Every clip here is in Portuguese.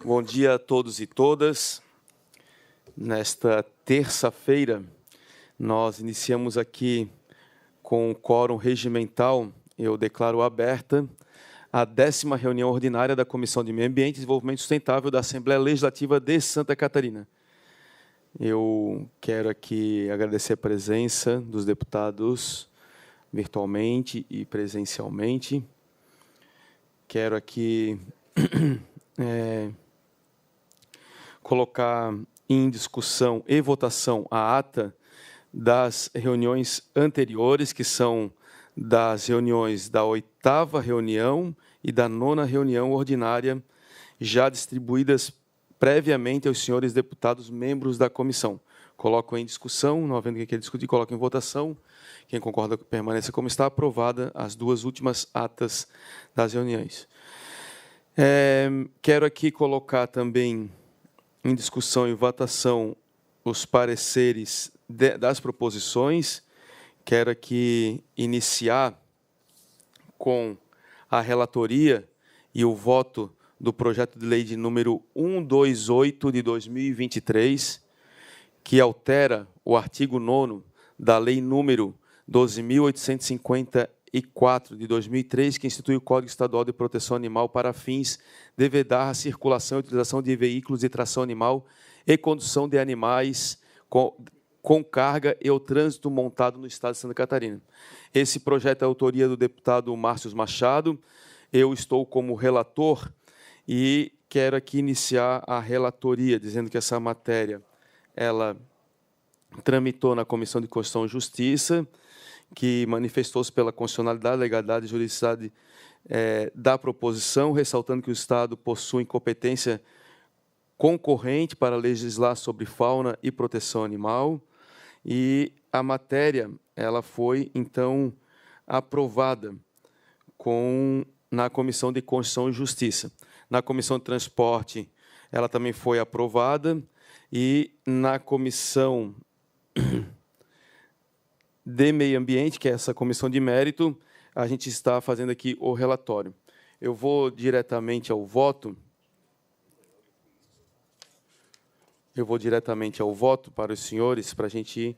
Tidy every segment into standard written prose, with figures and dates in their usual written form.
Bom dia a todos e todas. Nesta terça-feira, nós iniciamos aqui com o quórum regimental. Eu declaro aberta a 10ª reunião ordinária da Comissão de Meio Ambiente e Desenvolvimento Sustentável da Assembleia Legislativa de Santa Catarina. Eu quero aqui agradecer a presença dos deputados virtualmente e presencialmente. Quero aqui colocar em discussão e votação a ata das reuniões anteriores, que são das reuniões da 8ª reunião e da 9ª reunião ordinária, já distribuídas previamente aos senhores deputados membros da comissão. Coloco em discussão, não havendo quem queira discutir, coloco em votação. Quem concorda permaneça como está, aprovada as duas últimas atas das reuniões. Quero aqui colocar também em discussão e votação os pareceres das proposições. Quero aqui iniciar com a relatoria e o voto do projeto de lei de número 128 de 2023, que altera o artigo 9º da lei número 12.854 de 2003, que institui o Código Estadual de Proteção Animal para fins de vedar a circulação e utilização de veículos de tração animal e condução de animais com carga e o trânsito montado no Estado de Santa Catarina. Esse projeto é autoria do deputado Márcio Machado. Eu estou como relator e quero aqui iniciar a relatoria, dizendo que essa matéria ela tramitou na Comissão de Constituição e Justiça, que manifestou-se pela constitucionalidade, legalidade e juridicidade da proposição, ressaltando que o Estado possui competência concorrente para legislar sobre fauna e proteção animal, e a matéria ela foi, então, aprovada na Comissão de Constituição e Justiça. Na Comissão de Transporte, ela também foi aprovada, e na Comissão de Meio Ambiente, que é essa comissão de mérito, a gente está fazendo aqui o relatório. Eu vou diretamente ao voto. Para os senhores, para a gente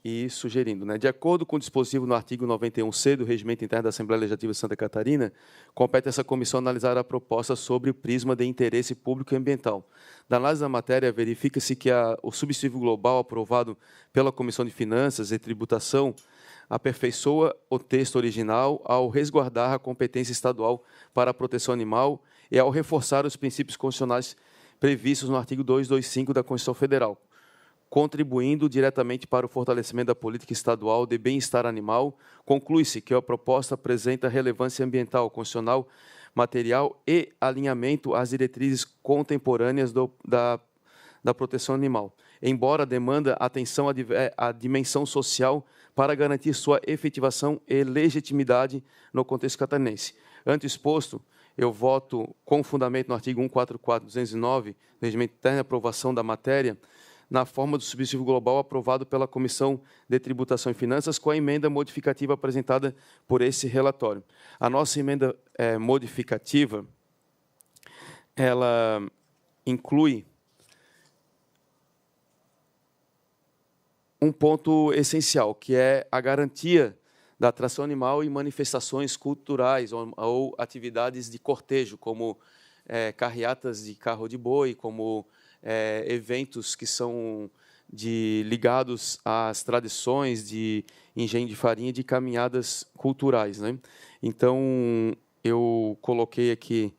ir sugerindo. De acordo com o dispositivo no artigo 91C do Regimento Interno da Assembleia Legislativa de Santa Catarina, compete essa comissão analisar a proposta sobre o prisma de interesse público e ambiental. Da análise da matéria, verifica-se que o substitutivo global aprovado pela Comissão de Finanças e Tributação aperfeiçoa o texto original ao resguardar a competência estadual para a proteção animal e ao reforçar os princípios constitucionais previstos no artigo 225 da Constituição Federal, contribuindo diretamente para o fortalecimento da política estadual de bem-estar animal. Conclui-se que a proposta apresenta relevância ambiental, constitucional, material e alinhamento às diretrizes contemporâneas da proteção animal, embora demanda atenção à dimensão social para garantir sua efetivação e legitimidade no contexto catarinense. Ante o exposto, eu voto com fundamento no artigo 144.209, do Regimento Interno de Aprovação da matéria, na forma do substitutivo global aprovado pela Comissão de Tributação e Finanças, com a emenda modificativa apresentada por esse relatório. A nossa emenda modificativa, ela inclui um ponto essencial, que é a garantia da atração animal em manifestações culturais ou atividades de cortejo, como carreatas de carro de boi, como eventos que são ligados às tradições de engenho de farinha e de caminhadas culturais. Então, eu coloquei aqui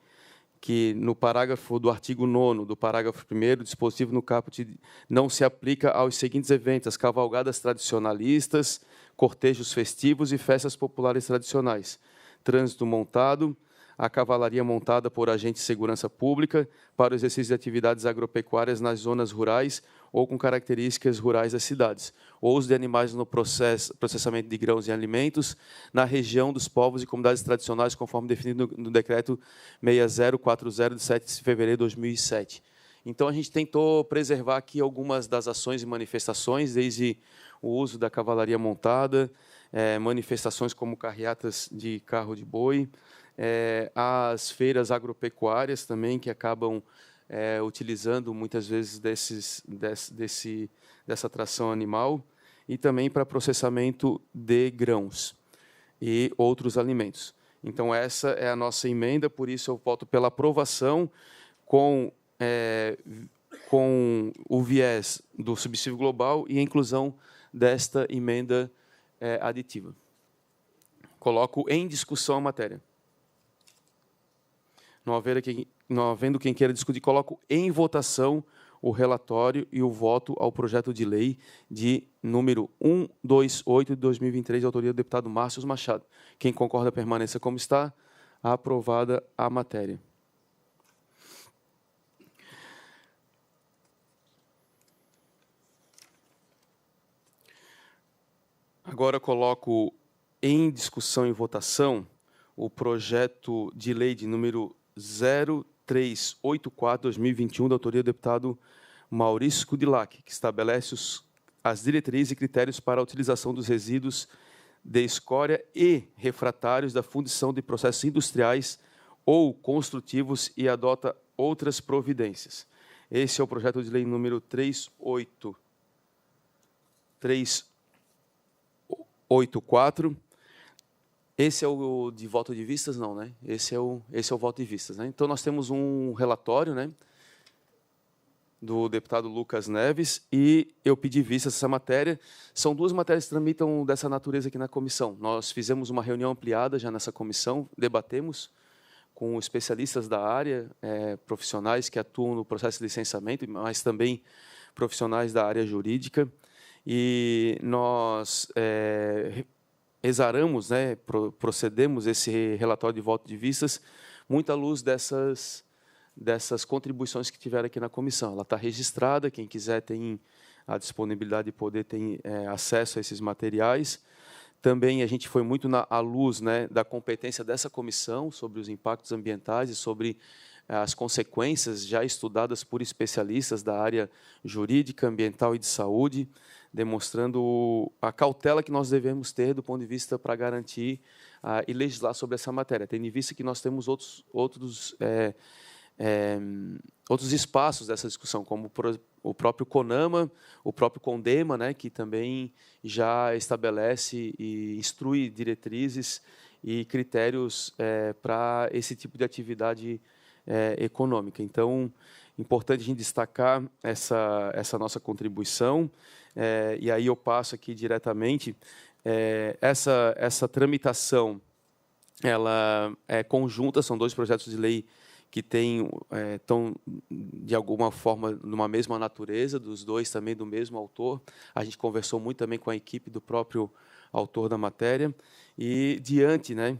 que no parágrafo do artigo 9º, do parágrafo 1º, o dispositivo no caput não se aplica aos seguintes eventos: as cavalgadas tradicionalistas, cortejos festivos e festas populares tradicionais, trânsito montado, a cavalaria montada por agentes de segurança pública para o exercício de atividades agropecuárias nas zonas rurais ou com características rurais das cidades, ou uso de animais no processamento de grãos e alimentos na região dos povos e comunidades tradicionais, conforme definido no Decreto 6040, de 7 de fevereiro de 2007. Então, a gente tentou preservar aqui algumas das ações e manifestações, desde o uso da cavalaria montada, manifestações como carreatas de carro de boi, as feiras agropecuárias também, que acabam utilizando muitas vezes dessa tração animal, e também para processamento de grãos e outros alimentos. Então, essa é a nossa emenda, por isso eu voto pela aprovação com o viés do subsídio global e a inclusão desta emenda aditiva. Coloco em discussão a matéria. Não havendo quem queira discutir, coloco em votação o relatório e o voto ao projeto de lei de número 128 de 2023, de autoria do deputado Márcio Machado. Quem concorda, permaneça como está. Aprovada a matéria. Agora coloco em discussão e votação o projeto de lei de número 0384/2021, da autoria do deputado Maurício Kudilac, que estabelece as diretrizes e critérios para a utilização dos resíduos de escória e refratários da fundição de processos industriais ou construtivos e adota outras providências. Esse é o projeto de lei número 384. Esse é o de voto de vistas? Não, né? Esse é o voto de vistas, né? Então, nós temos um relatório, né, do deputado Lucas Neves, e eu pedi vistas essa matéria. São duas matérias que tramitam dessa natureza aqui na comissão. Nós fizemos uma reunião ampliada já nessa comissão, debatemos com especialistas da área, profissionais que atuam no processo de licenciamento, mas também profissionais da área jurídica, e nós exaramos, né, procedemos esse relatório de voto de vistas, muito à luz dessas contribuições que tiveram aqui na comissão. Ela está registrada, quem quiser tem a disponibilidade de poder ter acesso a esses materiais. Também a gente foi muito à luz, né, da competência dessa comissão sobre os impactos ambientais e sobre as consequências já estudadas por especialistas da área jurídica, ambiental e de saúde, demonstrando a cautela que nós devemos ter do ponto de vista para garantir e legislar sobre essa matéria, tendo em vista que nós temos outros espaços dessa discussão, como o próprio CONAMA, o próprio CONDEMA, né, que também já estabelece e instrui diretrizes e critérios para esse tipo de atividade econômica. Então, importante a gente destacar essa nossa contribuição, e aí eu passo aqui diretamente. Essa tramitação, ela é conjunta, são dois projetos de lei que estão, de alguma forma, numa mesma natureza, dos dois também do mesmo autor. A gente conversou muito também com a equipe do próprio autor da matéria, e diante, né,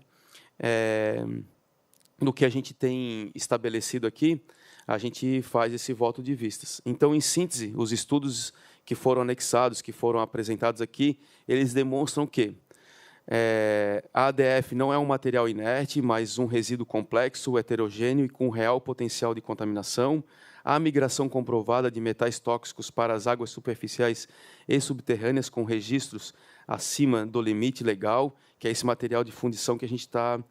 do que a gente tem estabelecido aqui, a gente faz esse voto de vistas. Então, em síntese, os estudos que foram anexados, que foram apresentados aqui, eles demonstram que a ADF não é um material inerte, mas um resíduo complexo, heterogêneo e com real potencial de contaminação. A migração comprovada de metais tóxicos para as águas superficiais e subterrâneas com registros acima do limite legal, que é esse material de fundição que a gente está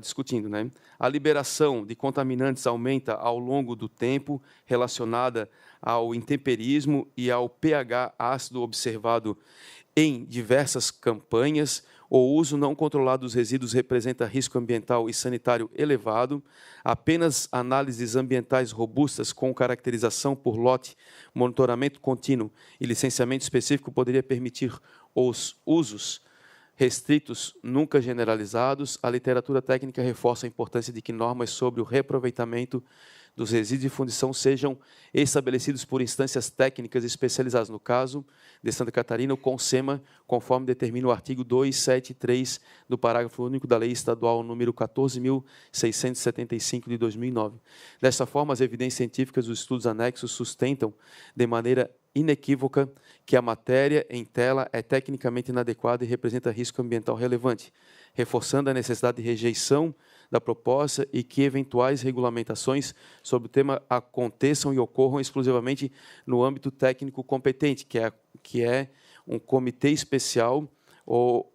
discutindo, né? A liberação de contaminantes aumenta ao longo do tempo, relacionada ao intemperismo e ao pH ácido observado em diversas campanhas. O uso não controlado dos resíduos representa risco ambiental e sanitário elevado. Apenas análises ambientais robustas com caracterização por lote, monitoramento contínuo e licenciamento específico poderia permitir os usos restritos, nunca generalizados. A literatura técnica reforça a importância de que normas sobre o reaproveitamento dos resíduos de fundição sejam estabelecidos por instâncias técnicas especializadas, no caso de Santa Catarina, o CONSEMA, conforme determina o artigo 273 do parágrafo único da Lei Estadual número 14.675 de 2009. Dessa forma, as evidências científicas dos estudos anexos sustentam de maneira inequívoca que a matéria em tela é tecnicamente inadequada e representa risco ambiental relevante, reforçando a necessidade de rejeição da proposta e que eventuais regulamentações sobre o tema aconteçam e ocorram exclusivamente no âmbito técnico competente, que é um comitê especial ou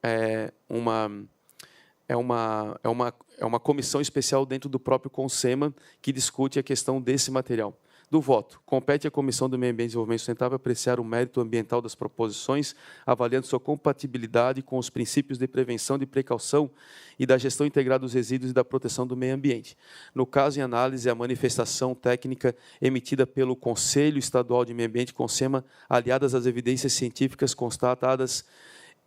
uma comissão especial dentro do próprio CONSEMA que discute a questão desse material. Do voto, compete à Comissão do Meio Ambiente e Desenvolvimento Sustentável apreciar o mérito ambiental das proposições, avaliando sua compatibilidade com os princípios de prevenção, de precaução e da gestão integrada dos resíduos e da proteção do meio ambiente. No caso em análise, a manifestação técnica emitida pelo Conselho Estadual de Meio Ambiente, CONSEMA, aliadas às evidências científicas constatadas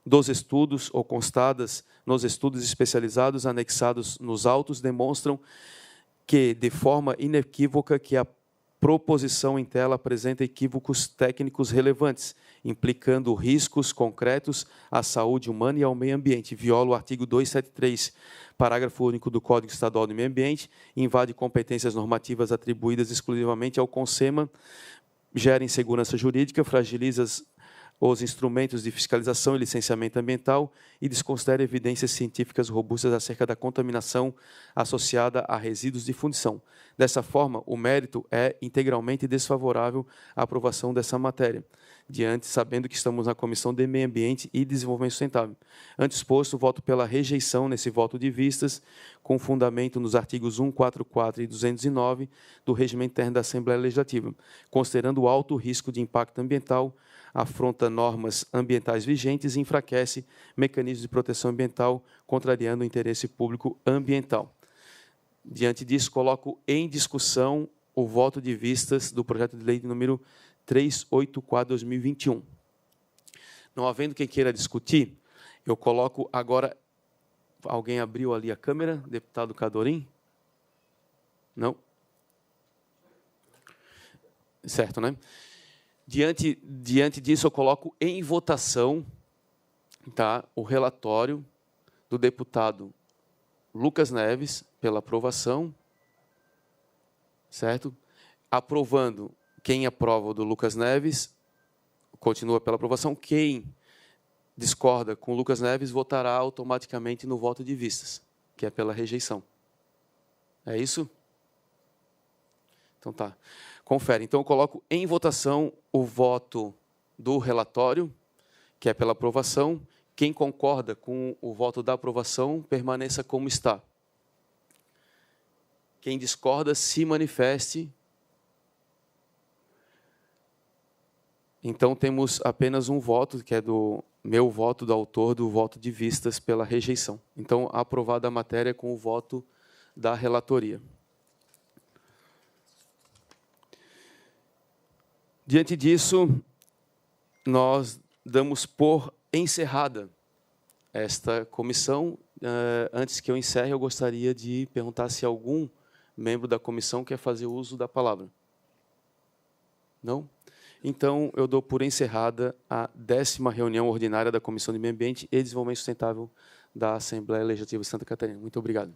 dos estudos ou constadas nos estudos especializados anexados nos autos, demonstram que, de forma inequívoca, que a proposição em tela apresenta equívocos técnicos relevantes, implicando riscos concretos à saúde humana e ao meio ambiente. Viola o artigo 273, parágrafo único do Código Estadual do Meio Ambiente, invade competências normativas atribuídas exclusivamente ao CONSEMA, gera insegurança jurídica, fragiliza os instrumentos de fiscalização e licenciamento ambiental e desconsidera evidências científicas robustas acerca da contaminação associada a resíduos de fundição. Dessa forma, o mérito é integralmente desfavorável à aprovação dessa matéria, sabendo que estamos na Comissão de Meio Ambiente e Desenvolvimento Sustentável. Ante exposto, voto pela rejeição nesse voto de vistas, com fundamento nos artigos 144 e 209 do Regimento Interno da Assembleia Legislativa, considerando o alto risco de impacto ambiental, afronta normas ambientais vigentes e enfraquece mecanismos de proteção ambiental, contrariando o interesse público ambiental. Diante disso, coloco em discussão o voto de vistas do projeto de lei de número 384/2021. Não havendo quem queira discutir, eu coloco agora... Alguém abriu ali a câmera? Deputado Cadorim? Não? Certo, né? Diante disso, eu coloco em votação, tá, o relatório do deputado Lucas Neves, pela aprovação, certo? Aprovando, quem aprova o do Lucas Neves, continua pela aprovação. Quem discorda com o Lucas Neves votará automaticamente no voto de vistas, que é pela rejeição. É isso? Então tá. Confere. Então eu coloco em votação o voto do relatório, que é pela aprovação. Quem concorda com o voto da aprovação, permaneça como está. Quem discorda, se manifeste. Então temos apenas um voto, que é do meu voto, do autor do voto de vistas pela rejeição. Então, aprovada a matéria com o voto da relatoria. Diante disso, nós damos por encerrada esta comissão. Antes que eu encerre, eu gostaria de perguntar se algum membro da comissão quer fazer uso da palavra. Não? Então, eu dou por encerrada a 10ª reunião ordinária da Comissão de Meio Ambiente e Desenvolvimento Sustentável da Assembleia Legislativa de Santa Catarina. Muito obrigado.